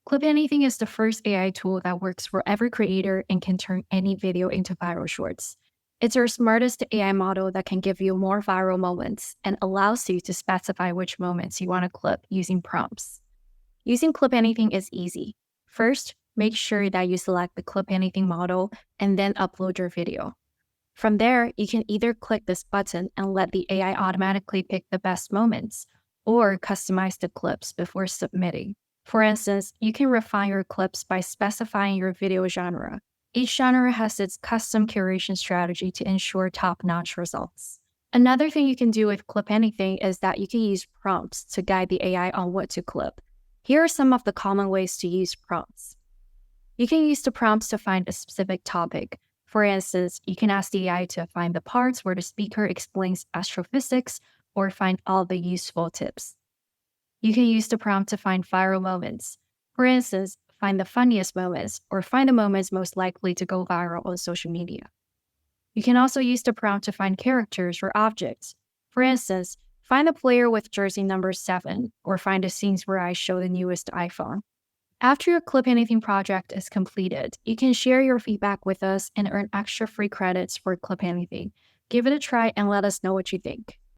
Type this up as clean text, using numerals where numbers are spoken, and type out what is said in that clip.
ClipAnything is the first AI tool that works for every creator and can turn any video into viral shorts. It's our smartest AI model that can give you more viral moments and allows you to specify which moments you want to clip using prompts. Using ClipAnything is easy. First, make sure that you select the ClipAnything model and then upload your video. From there, you can either click this button and let the AI automatically pick the best moments, or customize the clips before submitting. For instance, you can refine your clips by specifying your video genre. Each genre has its custom curation strategy to ensure top-notch results. Another thing you can do with ClipAnything is that you can use prompts to guide the AI on what to clip. Here are some of the common ways to use prompts. You can use the prompts to find a specific topic. For instance, you can ask the AI to find the parts where the speaker explains astrophysics or find all the useful tips. You can use the prompt to find viral moments. For instance, find the funniest moments or find the moments most likely to go viral on social media. You can also use the prompt to find characters or objects. For instance, find the player with jersey number 7 or find the scenes where I show the newest iPhone. After your ClipAnything project is completed, you can share your feedback with us and earn extra free credits for ClipAnything. Give it a try and let us know what you think.